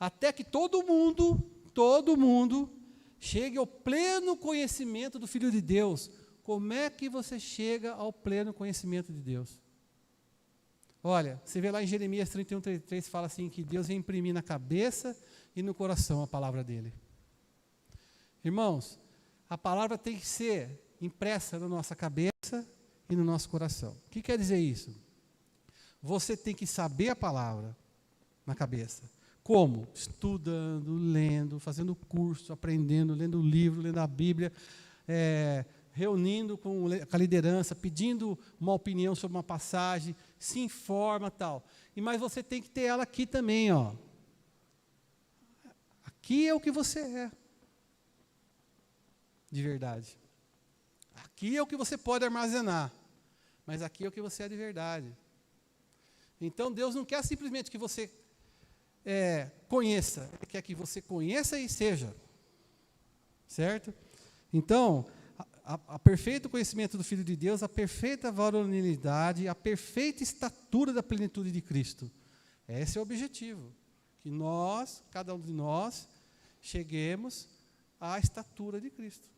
Até que todo mundo chegue ao pleno conhecimento do Filho de Deus. Como é que você chega ao pleno conhecimento de Deus? Olha, você vê lá em Jeremias 31:33, fala assim, que Deus vai imprimir na cabeça e no coração a palavra dele. Irmãos, a palavra tem que ser impressa na nossa cabeça e no nosso coração. O que quer dizer isso? Você tem que saber a palavra na cabeça. Como? Estudando, lendo, fazendo curso, aprendendo, lendo livro, lendo a Bíblia, reunindo com a liderança, pedindo uma opinião sobre uma passagem, se informa, tal. Mas você tem que ter ela aqui também, ó. Aqui é o que você é, de verdade. Aqui é o que você pode armazenar, mas aqui é o que você é de verdade. Então, Deus não quer simplesmente que você conheça, Ele quer que você conheça e seja. Certo? Então, a perfeito conhecimento do Filho de Deus, a perfeita varonilidade, a perfeita estatura da plenitude de Cristo. Esse é o objetivo. Que nós, cada um de nós, cheguemos à estatura de Cristo.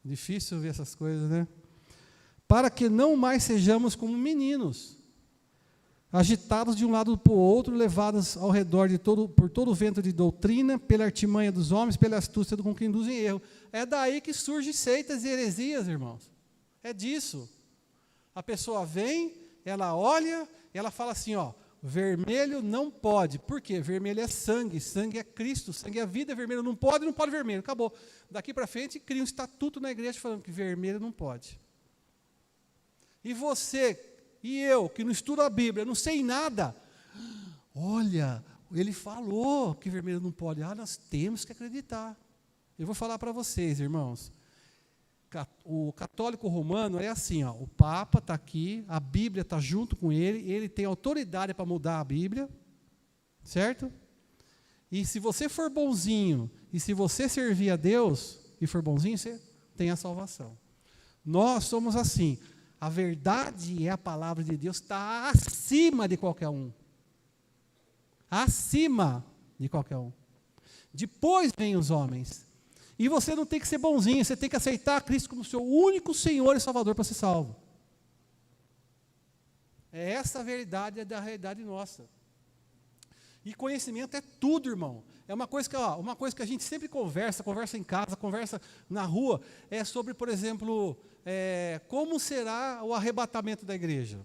Difícil ver essas coisas, né? Para que não mais sejamos como meninos, agitados de um lado para o outro, levados ao redor por todo o vento de doutrina, pela artimanha dos homens, pela astúcia com que induzem erro. É daí que surgem seitas e heresias, irmãos. É disso. A pessoa vem, ela olha, ela fala assim, ó, vermelho não pode. Por quê? Vermelho é sangue é Cristo, sangue é vida, vermelho não pode vermelho, acabou. Daqui para frente, cria um estatuto na igreja falando que vermelho não pode. E você e eu, que não estudo a Bíblia, não sei nada, olha, ele falou que vermelho não pode. Nós temos que acreditar. Eu vou falar para vocês, irmãos, o católico romano é assim, ó, o Papa está aqui, a Bíblia está junto com ele tem autoridade para mudar a Bíblia, certo? E se você for bonzinho, e se você servir a Deus, e for bonzinho, você tem a salvação. Nós somos assim, a verdade e a palavra de Deus está acima de qualquer um. Acima de qualquer um. Depois vem os homens. E você não tem que ser bonzinho, você tem que aceitar Cristo como seu único Senhor e Salvador para ser salvo. Essa verdade é da realidade nossa. E conhecimento é tudo, irmão. É uma coisa que a gente sempre conversa em casa, conversa na rua, é sobre, por exemplo, como será o arrebatamento da igreja.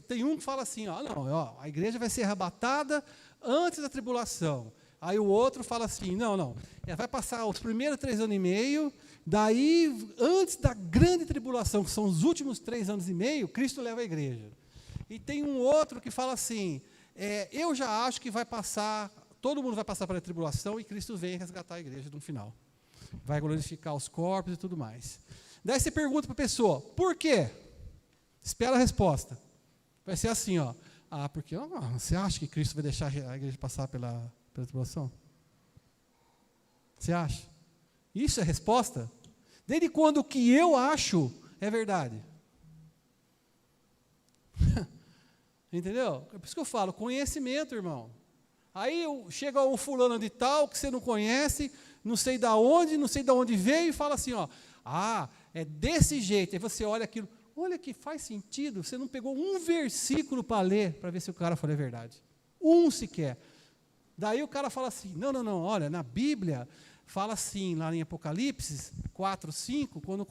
Tem um que fala assim, a igreja vai ser arrebatada antes da tribulação. Aí o outro fala assim, não, vai passar os primeiros 3 anos e meio, daí, antes da grande tribulação, que são os últimos 3 anos e meio, Cristo leva a igreja. E tem um outro que fala assim, eu já acho que todo mundo vai passar pela tribulação e Cristo vem resgatar a igreja no final. Vai glorificar os corpos e tudo mais. Daí você pergunta para a pessoa, por quê? Espera a resposta. Vai ser assim, porque você acha que Cristo vai deixar a igreja passar pela tribulação? Você acha? Isso é resposta? Desde quando o que eu acho é verdade? Entendeu? É por isso que eu falo, conhecimento, irmão. Aí chega um fulano de tal, que você não conhece, não sei de onde veio, e fala assim, é desse jeito. Aí você olha aquilo, olha que faz sentido, você não pegou um versículo para ler, para ver se o cara falou a verdade. Um sequer. Daí o cara fala assim, não, olha, na Bíblia, fala assim, lá em Apocalipse 4, 5, quando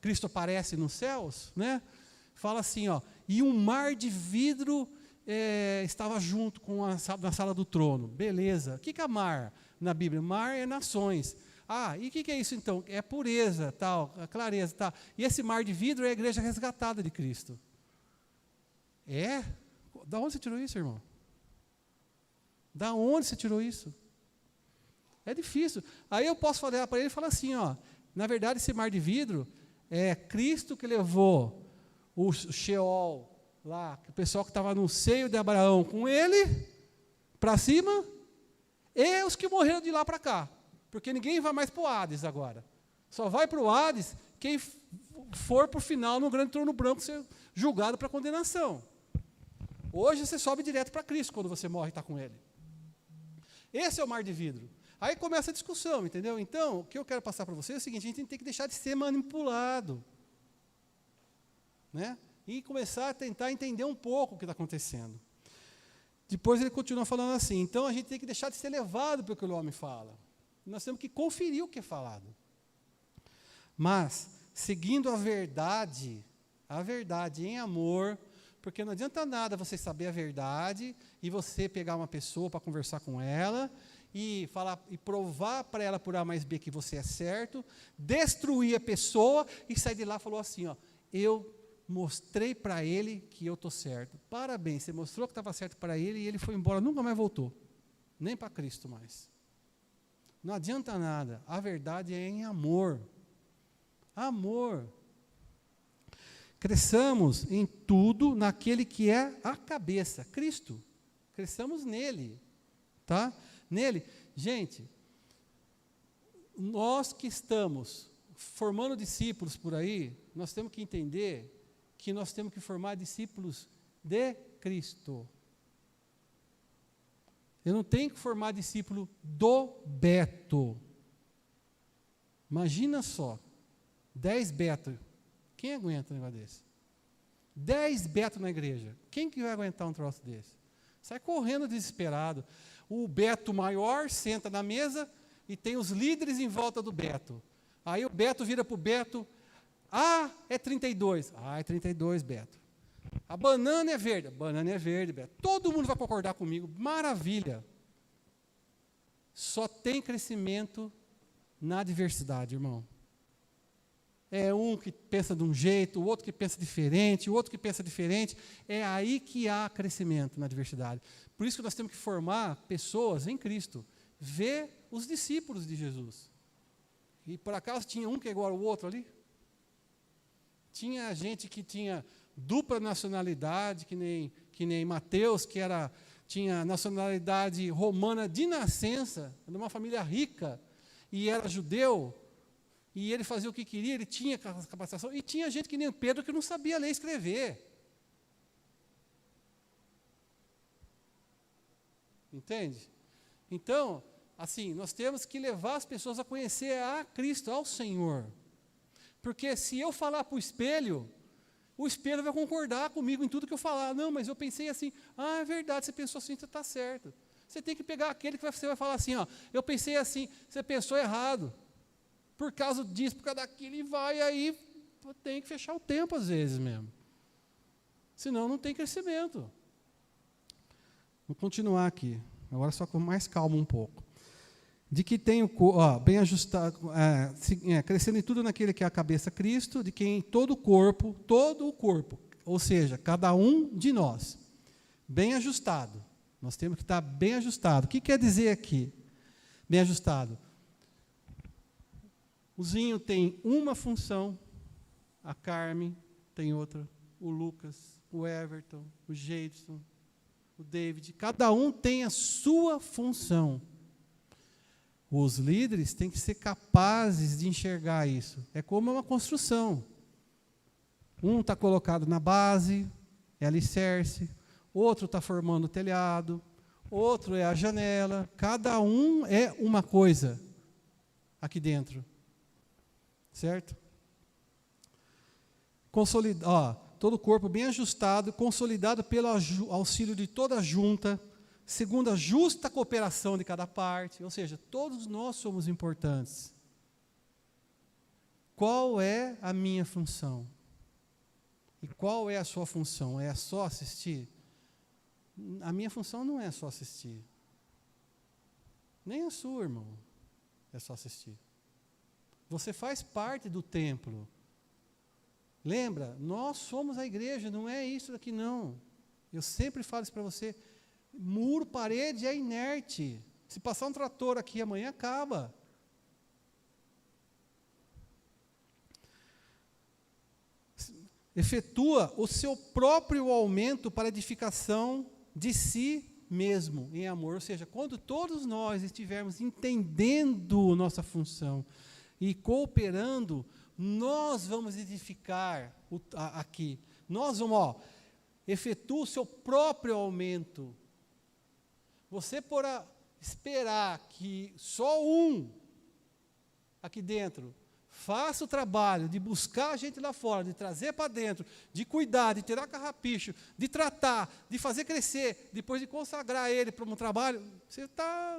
Cristo aparece nos céus, né? Fala assim, e um mar de vidro estava junto na sala do trono. Beleza. O que é mar na Bíblia? Mar é nações. E o que é isso então? É pureza, tal, clareza, tal. E esse mar de vidro é a igreja resgatada de Cristo. Da onde você tirou isso, irmão? Da onde você tirou isso? É difícil. Aí eu posso falar para ele e falar assim, na verdade esse mar de vidro é Cristo que levou o Sheol lá, o pessoal que estava no seio de Abraão com ele, para cima, e os que morreram de lá para cá. Porque ninguém vai mais para o Hades agora. Só vai para o Hades quem for para o final no grande trono branco ser julgado para condenação. Hoje você sobe direto para Cristo quando você morre e está com ele. Esse é o mar de vidro. Aí começa a discussão, entendeu? Então, o que eu quero passar para você é o seguinte, a gente tem que deixar de ser manipulado. Né? E começar a tentar entender um pouco o que está acontecendo. Depois ele continua falando assim, então a gente tem que deixar de ser levado pelo que o homem fala. Nós temos que conferir o que é falado. Mas, seguindo a verdade em amor, porque não adianta nada você saber a verdade e você pegar uma pessoa para conversar com ela e falar e provar para ela por A mais B que você é certo, destruir a pessoa e sair de lá e falou assim, eu mostrei para ele que eu estou certo. Parabéns, você mostrou que estava certo para ele e ele foi embora, nunca mais voltou. Nem para Cristo mais. Não adianta nada, a verdade é em amor. Amor. Cresçamos em tudo naquele que é a cabeça, Cristo. Cresçamos nele, tá? Nele. Gente, nós que estamos formando discípulos por aí, nós temos que entender que nós temos que formar discípulos de Cristo. Eu não tenho que formar discípulo do Beto. Imagina só, 10 Beto. Quem aguenta um negócio desse? 10 Beto na igreja. Quem que vai aguentar um troço desse? Sai correndo desesperado. O Beto maior senta na mesa e tem os líderes em volta do Beto. Aí o Beto vira para o Beto, é 32. É 32, Beto. A banana é verde. A banana é verde, Beto. Todo mundo vai concordar comigo. Maravilha. Só tem crescimento na diversidade, irmão. É um que pensa de um jeito, o outro que pensa diferente, o outro que pensa diferente. É aí que há crescimento na diversidade. Por isso que nós temos que formar pessoas em Cristo. Ver os discípulos de Jesus. E por acaso tinha um que é igual ao outro ali? Tinha gente que tinha dupla nacionalidade, que nem Mateus, que tinha nacionalidade romana de nascença, de uma família rica, e era judeu, e ele fazia o que queria, ele tinha capacitação, e tinha gente que nem Pedro que não sabia ler e escrever. Entende? Então, assim, nós temos que levar as pessoas a conhecer a Cristo, ao Senhor. Porque se eu falar para o espelho o espelho vai concordar comigo em tudo que eu falar. Não, mas eu pensei assim. Ah, é verdade, você pensou assim, você está certo. Você tem que pegar aquele que você vai falar assim, ó, eu pensei assim, você pensou errado. Por causa disso, por causa daquilo, e vai aí, tem que fechar o tempo às vezes mesmo. Senão não tem crescimento. Vou continuar aqui, agora só com mais calma um pouco. De que tem o corpo, bem ajustado, crescendo em tudo naquele que é a cabeça, Cristo, de quem todo o corpo, ou seja, cada um de nós, bem ajustado. Nós temos que estar bem ajustado. O que quer dizer aqui, bem ajustado? O Zinho tem uma função, a Carmen tem outra, o Lucas, o Everton, o Jadson, o David, cada um tem a sua função. Os líderes têm que ser capazes de enxergar isso. É como uma construção. Um está colocado na base, é alicerce, outro está formando o telhado, outro é a janela, cada um é uma coisa aqui dentro. Certo? Todo o corpo bem ajustado, consolidado pelo auxílio de toda a junta, segundo a justa cooperação de cada parte, ou seja, todos nós somos importantes. Qual é a minha função? E qual é a sua função? É só assistir? A minha função não é só assistir. Nem a sua, irmão, é só assistir. Você faz parte do templo. Lembra, nós somos a igreja, não é isso daqui não. Eu sempre falo isso para você. Muro, parede é inerte. Se passar um trator aqui amanhã, acaba. Efetua o seu próprio aumento para edificação de si mesmo, em amor. Ou seja, quando todos nós estivermos entendendo nossa função e cooperando, nós vamos edificar aqui. Nós vamos, efetua o seu próprio aumento. Você esperar que só um aqui dentro faça o trabalho de buscar a gente lá fora, de trazer para dentro, de cuidar, de tirar carrapicho, de tratar, de fazer crescer, depois de consagrar ele para um trabalho, você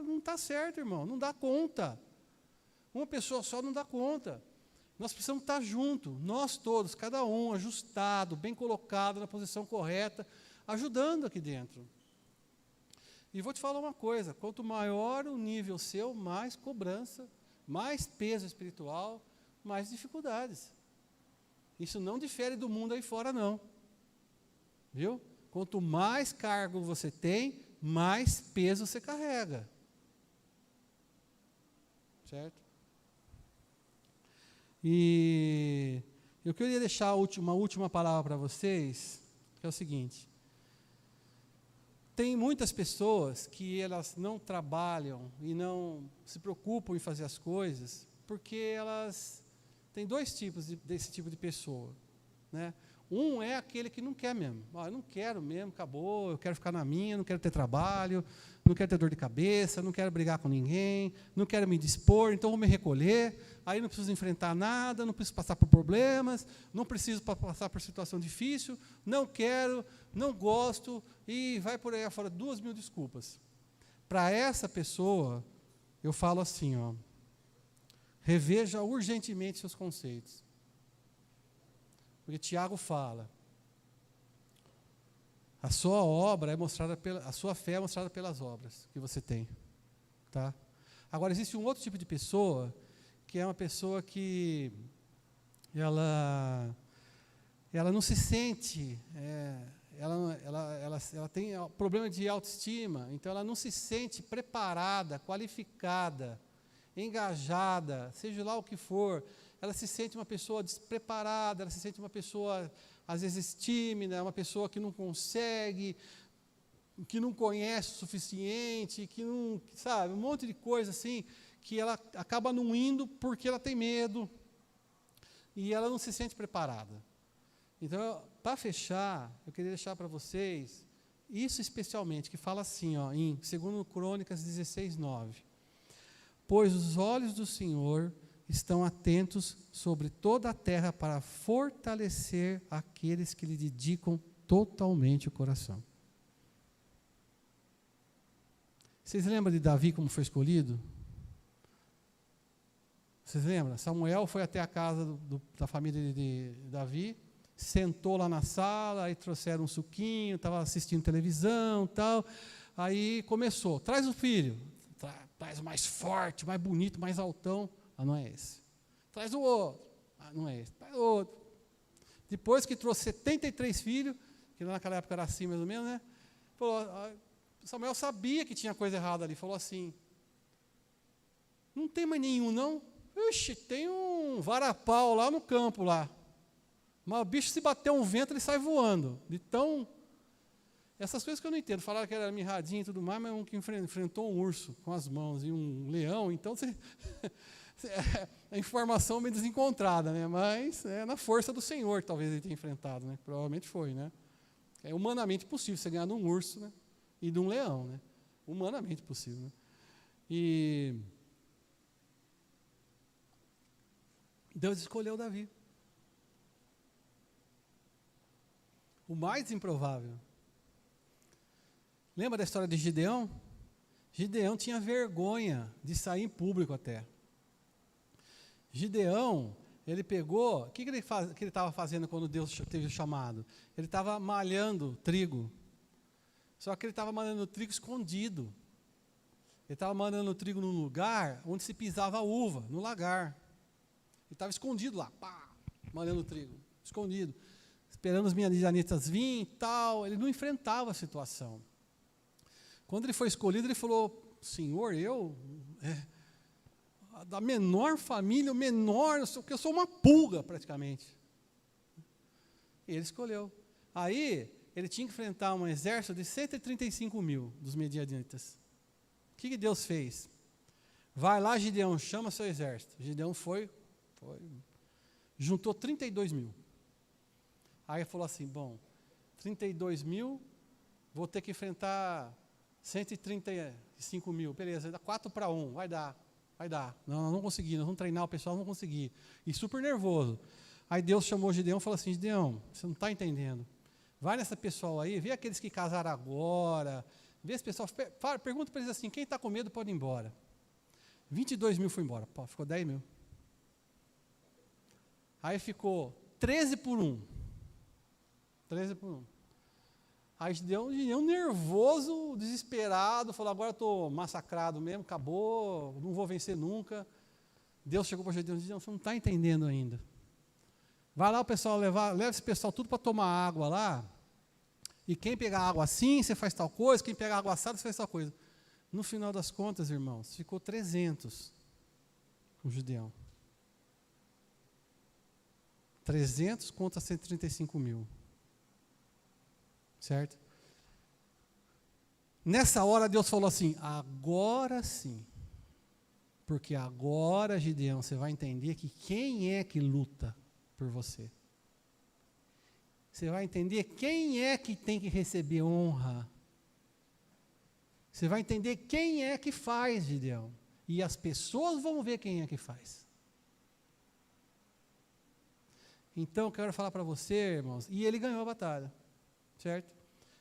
não está certo, irmão, não dá conta. Uma pessoa só não dá conta. Nós precisamos estar juntos, nós todos, cada um ajustado, bem colocado na posição correta, ajudando aqui dentro. E vou te falar uma coisa, quanto maior o nível seu, mais cobrança, mais peso espiritual, mais dificuldades. Isso não difere do mundo aí fora, não. Viu? Quanto mais cargo você tem, mais peso você carrega. Certo? E eu queria deixar uma última palavra para vocês, que é o seguinte. Tem muitas pessoas que elas não trabalham e não se preocupam em fazer as coisas, porque elas têm dois tipos desse tipo de pessoa. Né? Um é aquele que não quer mesmo. Eu não quero mesmo, acabou, eu quero ficar na minha, não quero ter trabalho, não quero ter dor de cabeça, não quero brigar com ninguém, não quero me dispor, então vou me recolher, aí não preciso enfrentar nada, não preciso passar por problemas, não preciso passar por situação difícil, não quero, não gosto, e vai por aí afora 2.000 desculpas. Para essa pessoa, eu falo assim, reveja urgentemente seus conceitos. Porque Tiago fala, a sua obra é mostrada a sua fé é mostrada pelas obras que você tem, tá? Agora existe um outro tipo de pessoa que é uma pessoa que ela não se sente, ela tem problema de autoestima, então ela não se sente preparada, qualificada, engajada, seja lá o que for. Ela se sente uma pessoa despreparada, ela se sente uma pessoa, às vezes, tímida, uma pessoa que não consegue, que não conhece o suficiente, que não, sabe, um monte de coisa assim, que ela acaba não indo porque ela tem medo, e ela não se sente preparada. Então, para fechar, eu queria deixar para vocês, isso especialmente, que fala assim, em 2 Crônicas 16:9. Pois os olhos do Senhor estão atentos sobre toda a terra para fortalecer aqueles que lhe dedicam totalmente o coração. Vocês lembram de Davi como foi escolhido? Vocês lembram? Samuel foi até a casa da família de Davi, sentou lá na sala, aí trouxeram um suquinho, estava assistindo televisão, tal. Aí começou, traz o filho, traz o mais forte, mais bonito, mais altão. Ah, não é esse. Traz o outro. Ah, não é esse. Traz o outro. Depois que trouxe 73 filhos, que naquela época era assim mais ou menos, né? Falou, Samuel sabia que tinha coisa errada ali, falou assim, não tem mais nenhum não? Ixi, tem um varapau lá no campo lá. Mas o bicho, se bater um vento, ele sai voando. Então, essas coisas que eu não entendo. Falaram que era mirradinho e tudo mais, mas um que enfrentou um urso com as mãos e um leão. Então, a informação meio desencontrada, né? Mas é na força do Senhor, talvez ele tenha enfrentado, né? Provavelmente foi, né? É humanamente possível você ganhar de um urso, né? E de um leão, né? Humanamente possível, né? E Deus escolheu Davi. O mais improvável. Lembra da história de Gideão? Gideão tinha vergonha de sair em público até. Gideão, ele pegou, o que ele estava fazendo quando Deus teve o chamado? Ele estava malhando trigo. Só que ele estava malhando trigo escondido. Ele estava malhando trigo num lugar onde se pisava uva, no lagar. Ele estava escondido lá, pá, malhando trigo, escondido. Esperando os midianitas virem e tal, ele não enfrentava a situação. Quando ele foi escolhido, ele falou, Senhor, da menor família, o menor, eu sou uma pulga praticamente. E ele escolheu. Aí, ele tinha que enfrentar um exército de 135 mil dos midianitas. O que Deus fez? Vai lá, Gideão, chama seu exército. Gideão foi juntou 32 mil. Aí ele falou assim, bom, 32 mil, vou ter que enfrentar 135 mil, beleza, dá 4-1, vai dar. Não, nós vamos conseguir, nós vamos treinar o pessoal, vamos conseguir. E super nervoso. Aí Deus chamou Gideão e falou assim, Gideão, você não está entendendo. Vai nessa pessoal aí, vê aqueles que casaram agora, vê esse pessoal, pergunta para eles assim, quem está com medo pode ir embora. 22 mil foi embora, pô, ficou 10 mil. Aí ficou 13-1. 13-1. Aí Gideão nervoso, desesperado, falou, agora eu estou massacrado mesmo, acabou, não vou vencer nunca. Deus chegou para Gideão e disse, você não está entendendo ainda. Vai lá o pessoal, leva esse pessoal tudo para tomar água lá, e quem pegar água assim, você faz tal coisa, quem pegar água assada, você faz tal coisa. No final das contas, irmãos, ficou 300 com o Gideão. 300 contra 135 mil. Certo? Nessa hora Deus falou assim, agora sim. Porque agora, Gideão, você vai entender que quem é que luta por você. Você vai entender quem é que tem que receber honra. Você vai entender quem é que faz, Gideão. E as pessoas vão ver quem é que faz. Então, eu quero falar para você, irmãos, e ele ganhou a batalha, certo?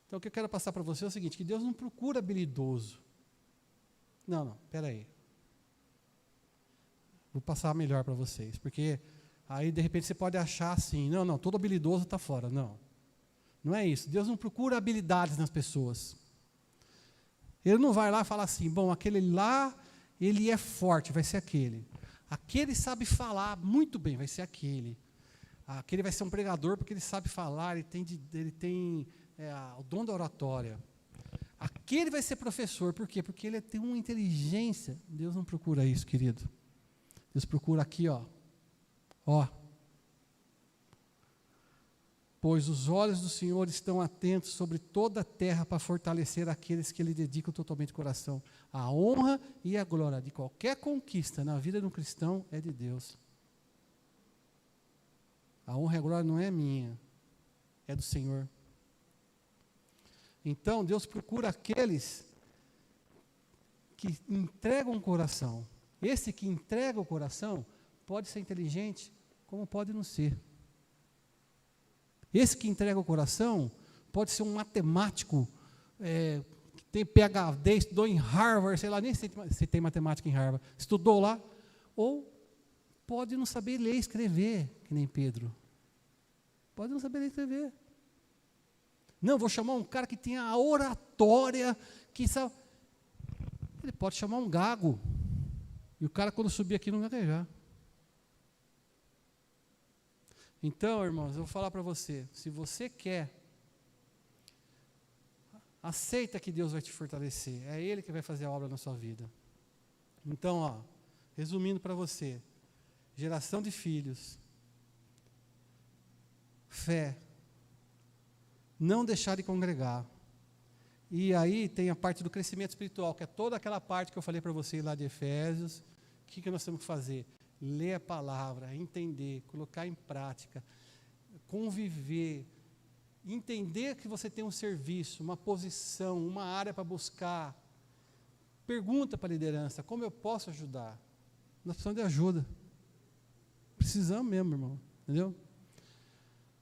Então, o que eu quero passar para você é o seguinte, que Deus não procura habilidoso. Não, espera aí. Vou passar melhor para vocês, porque aí, de repente, você pode achar assim, não, todo habilidoso está fora. Não é isso. Deus não procura habilidades nas pessoas. Ele não vai lá e falar assim, bom, aquele lá, ele é forte, vai ser aquele. Aquele sabe falar muito bem, vai ser aquele. Aquele vai ser um pregador porque ele sabe falar, ele tem o dom da oratória. Aquele vai ser professor, por quê? Porque ele tem uma inteligência. Deus não procura isso, querido. Deus procura aqui, ó. Pois os olhos do Senhor estão atentos sobre toda a terra para fortalecer aqueles que lhe dedicam totalmente o coração. A honra e a glória de qualquer conquista na vida de um cristão é de Deus. A honra e a glória não é minha, é do Senhor. Então, Deus procura aqueles que entregam o coração. Esse que entrega o coração pode ser inteligente, como pode não ser. Esse que entrega o coração pode ser um matemático, que tem PhD, estudou em Harvard, sei lá, nem sei se tem matemática em Harvard, estudou lá, ou pode não saber ler e escrever, que nem Pedro. Pode não saber ler e escrever. Não, vou chamar um cara que tenha a oratória, que sabe. Ele pode chamar um gago. E o cara, quando subir aqui, não vai gaguejar. Então, irmãos, eu vou falar para você, se você quer, aceita que Deus vai te fortalecer, é Ele que vai fazer a obra na sua vida. Então, resumindo para você, geração de filhos, fé, não deixar de congregar, e aí tem a parte do crescimento espiritual, que é toda aquela parte que eu falei para vocês lá de Efésios. O que nós temos que fazer? Ler a palavra, entender, colocar em prática, conviver, entender que você tem um serviço, uma posição, uma área para buscar. Pergunta para a liderança, como eu posso ajudar? Nós precisamos de ajuda. Precisamos mesmo, irmão, entendeu?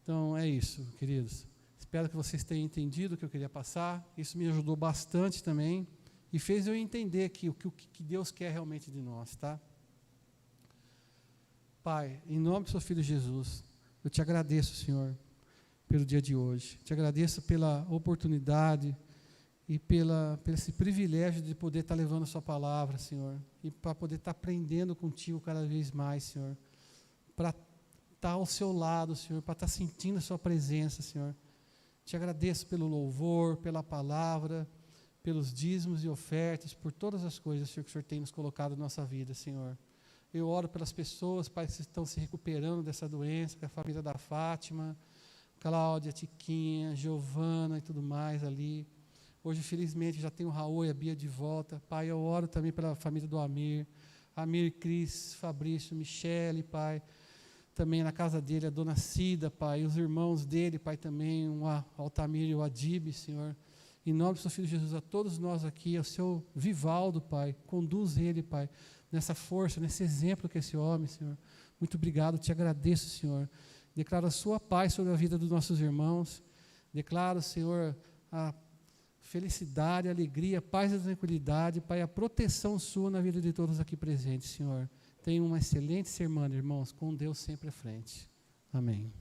Então, é isso, queridos. Espero que vocês tenham entendido o que eu queria passar. Isso me ajudou bastante também e fez eu entender o que Deus quer realmente de nós, tá? Pai, em nome do seu Filho Jesus, eu te agradeço, Senhor, pelo dia de hoje. Te agradeço pela oportunidade e pelo esse privilégio de poder estar levando a sua palavra, Senhor, e para poder estar aprendendo contigo cada vez mais, Senhor, para estar ao seu lado, Senhor, para estar sentindo a sua presença, Senhor. Te agradeço pelo louvor, pela palavra, pelos dízimos e ofertas, por todas as coisas, Senhor, que o Senhor tem nos colocado na nossa vida, Senhor. Eu oro pelas pessoas, Pai, que estão se recuperando dessa doença, que é a família da Fátima, Cláudia, Tiquinha, Giovana e tudo mais ali. Hoje, felizmente, já tem o Raul e a Bia de volta. Pai, eu oro também pela família do Amir, Cris, Fabrício, Michele, Pai. Também na casa dele, a dona Cida, Pai, os irmãos dele, Pai, também, o Altamir e o Adib, Senhor. Em nome do seu Filho Jesus, a todos nós aqui, ao seu Vivaldo, Pai, conduz ele, Pai, nessa força, nesse exemplo que é esse homem, Senhor. Muito obrigado, te agradeço, Senhor. Declaro a sua paz sobre a vida dos nossos irmãos. Declaro, Senhor, a felicidade, a alegria, a paz e a tranquilidade, Pai, a proteção sua na vida de todos aqui presentes, Senhor. Tenha uma excelente semana, irmãos, com Deus sempre à frente. Amém.